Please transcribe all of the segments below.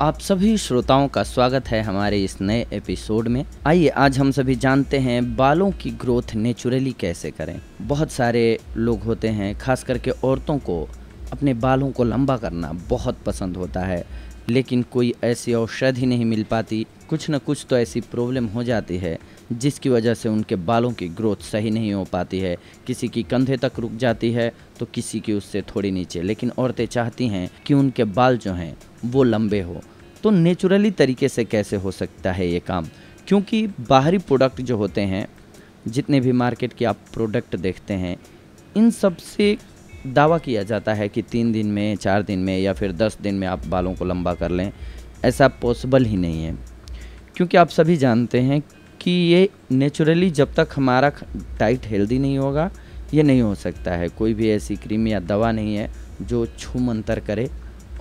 आप सभी श्रोताओं का स्वागत है हमारे इस नए एपिसोड में। आइए आज हम सभी जानते हैं बालों की ग्रोथ नेचुरली कैसे करें। बहुत सारे लोग होते हैं, खास करके औरतों को अपने बालों को लंबा करना बहुत पसंद होता है, लेकिन कोई ऐसी औषधि नहीं मिल पाती। कुछ न कुछ तो ऐसी प्रॉब्लम हो जाती है जिसकी वजह से उनके बालों की ग्रोथ सही नहीं हो पाती है। किसी की कंधे तक रुक जाती है तो किसी की उससे थोड़ी नीचे, लेकिन औरतें चाहती हैं कि उनके बाल जो हैं वो लंबे हो। तो नेचुरली तरीके से कैसे हो सकता है ये काम? क्योंकि बाहरी प्रोडक्ट जो होते हैं, जितने भी मार्केट के आप प्रोडक्ट देखते हैं, इन सब से दावा किया जाता है कि 3 दिन में, 4 दिन में या फिर 10 दिन में आप बालों को लंबा कर लें। ऐसा पॉसिबल ही नहीं है, क्योंकि आप सभी जानते हैं कि ये नेचुरली जब तक हमारा डाइट हेल्दी नहीं होगा ये नहीं हो सकता है। कोई भी ऐसी क्रीम या दवा नहीं है जो छू मंतर करे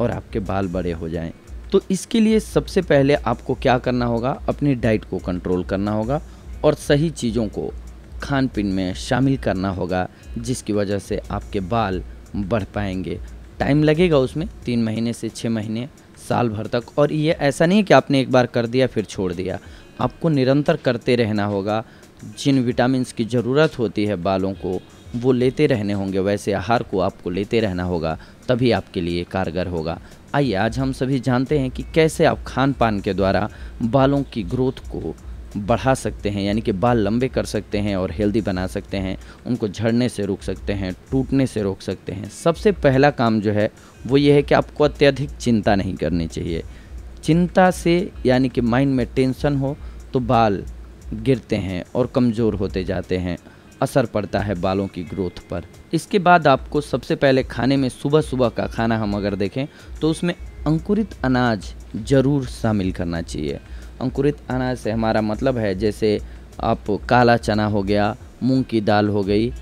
और आपके बाल बड़े हो जाएं। तो इसके लिए सबसे पहले आपको क्या करना होगा, अपनी डाइट को कंट्रोल करना होगा और सही चीज़ों को खान पीन में शामिल करना होगा, जिसकी वजह से आपके बाल बढ़ पाएंगे। टाइम लगेगा उसमें 3 महीने से 6 महीने, साल भर तक। और ये ऐसा नहीं कि आपने एक बार कर दिया फिर छोड़ दिया, आपको निरंतर करते रहना होगा। जिन विटामिन्स की ज़रूरत होती है बालों को वो लेते रहने होंगे, वैसे आहार को आपको लेते रहना होगा, तभी आपके लिए कारगर होगा। आइए आज हम सभी जानते हैं कि कैसे आप खान पान के द्वारा बालों की ग्रोथ को बढ़ा सकते हैं, यानी कि बाल लंबे कर सकते हैं और हेल्दी बना सकते हैं, उनको झड़ने से रोक सकते हैं, टूटने से रोक सकते हैं। सबसे पहला काम जो है वो ये है कि आपको अत्यधिक चिंता नहीं करनी चाहिए। चिंता से यानी कि माइंड में टेंशन हो तो बाल गिरते हैं और कमज़ोर होते जाते हैं, असर पड़ता है बालों की ग्रोथ पर। इसके बाद आपको सबसे पहले खाने में, सुबह सुबह का खाना हम अगर देखें तो उसमें अंकुरित अनाज ज़रूर शामिल करना चाहिए। अंकुरित अनाज से हमारा मतलब है जैसे आप काला चना हो गया, मूंग की दाल हो गई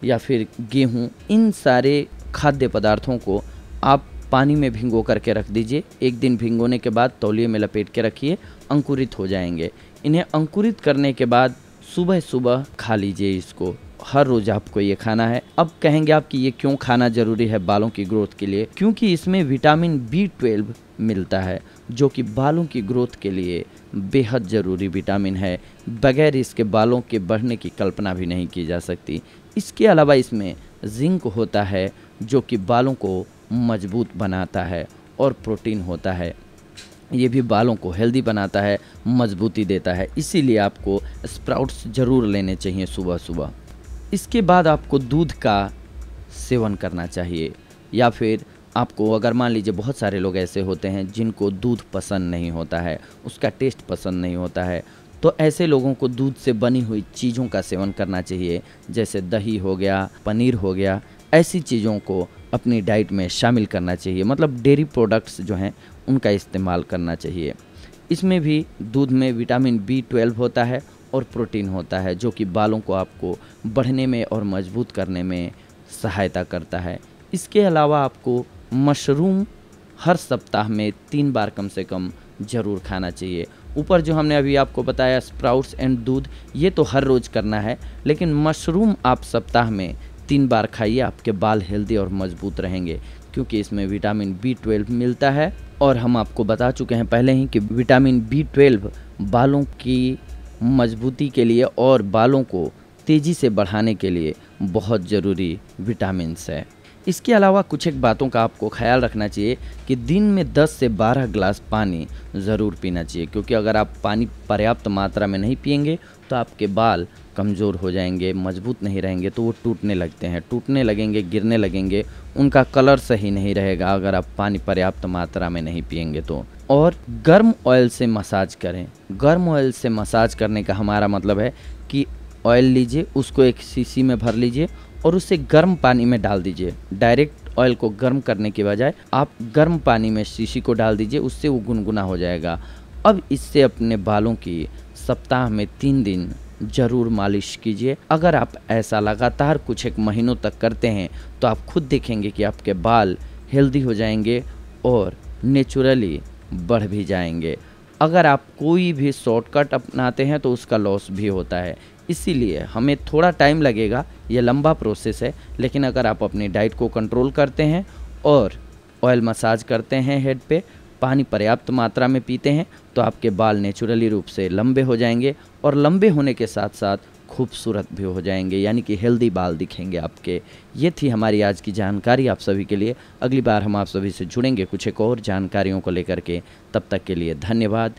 या फिर गेहूं। इन सारे खाद्य पदार्थों को आप पानी में भिगो करके रख दीजिए। 1 दिन भिगोने के बाद तौलिए में लपेट के रखिए, अंकुरित हो जाएंगे। इन्हें अंकुरित करने के बाद सुबह सुबह खा लीजिए इसको। हर रोज़ आपको ये खाना है। अब कहेंगे आप कि ये क्यों खाना ज़रूरी है बालों की ग्रोथ के लिए? क्योंकि इसमें विटामिन B12 मिलता है, जो कि बालों की ग्रोथ के लिए बेहद ज़रूरी विटामिन है। बगैर इसके बालों के बढ़ने की कल्पना भी नहीं की जा सकती। इसके अलावा इसमें जिंक होता है, जो कि बालों को मजबूत बनाता है, और प्रोटीन होता है, ये भी बालों को हेल्दी बनाता है, मजबूती देता है। इसीलिए आपको स्प्राउट्स ज़रूर लेने चाहिए सुबह सुबह। इसके बाद आपको दूध का सेवन करना चाहिए, या फिर आपको अगर मान लीजिए बहुत सारे लोग ऐसे होते हैं जिनको दूध पसंद नहीं होता है, उसका टेस्ट पसंद नहीं होता है, तो ऐसे लोगों को दूध से बनी हुई चीज़ों का सेवन करना चाहिए, जैसे दही हो गया, पनीर हो गया। ऐसी चीज़ों को अपनी डाइट में शामिल करना चाहिए, मतलब डेयरी प्रोडक्ट्स जो हैं उनका इस्तेमाल करना चाहिए। इसमें भी दूध में विटामिन B12 होता है और प्रोटीन होता है, जो कि बालों को आपको बढ़ने में और मजबूत करने में सहायता करता है। इसके अलावा आपको मशरूम हर सप्ताह में 3 बार कम से कम ज़रूर खाना चाहिए। ऊपर जो हमने अभी आपको बताया स्प्राउट्स एंड दूध, ये तो हर रोज़ करना है, लेकिन मशरूम आप सप्ताह में 3 बार खाइए। आपके बाल हेल्दी और मजबूत रहेंगे, क्योंकि इसमें विटामिन B12 मिलता है। और हम आपको बता चुके हैं पहले ही कि विटामिन B12 बालों की मजबूती के लिए और बालों को तेज़ी से बढ़ाने के लिए बहुत ज़रूरी विटामिन्स है। इसके अलावा कुछ एक बातों का आपको ख्याल रखना चाहिए कि दिन में 10 से 12 गिलास पानी ज़रूर पीना चाहिए, क्योंकि अगर आप पानी पर्याप्त मात्रा में नहीं पिएंगे तो आपके बाल कमज़ोर हो जाएंगे, मजबूत नहीं रहेंगे, तो वो टूटने लगते हैं, टूटने लगेंगे, गिरने लगेंगे, उनका कलर सही नहीं रहेगा अगर आप पानी पर्याप्त मात्रा में नहीं पिएंगे तो। और गर्म ऑयल से मसाज करें। गर्म ऑयल से मसाज करने का हमारा मतलब है कि ऑयल लीजिए, उसको एक शीशी में भर लीजिए और उसे गर्म पानी में डाल दीजिए। डायरेक्ट ऑयल को गर्म करने के बजाय आप गर्म पानी में शीशी को डाल दीजिए, उससे वो गुनगुना हो जाएगा। अब इससे अपने बालों की सप्ताह में 3 दिन ज़रूर मालिश कीजिए। अगर आप ऐसा लगातार कुछ एक महीनों तक करते हैं तो आप खुद देखेंगे कि आपके बाल हेल्दी हो जाएंगे और नेचुरली बढ़ भी जाएंगे। अगर आप कोई भी शॉर्टकट अपनाते हैं तो उसका लॉस भी होता है, इसीलिए हमें थोड़ा टाइम लगेगा, ये लंबा प्रोसेस है। लेकिन अगर आप अपनी डाइट को कंट्रोल करते हैं और ऑयल मसाज करते हैं हेड पे, पानी पर्याप्त मात्रा में पीते हैं तो आपके बाल नेचुरली रूप से लंबे हो जाएंगे और लंबे होने के साथ साथ खूबसूरत भी हो जाएंगे, यानी कि हेल्दी बाल दिखेंगे आपके। ये थी हमारी आज की जानकारी आप सभी के लिए। अगली बार हम आप सभी से जुड़ेंगे कुछ एक और जानकारियों को लेकर के। तब तक के लिए धन्यवाद।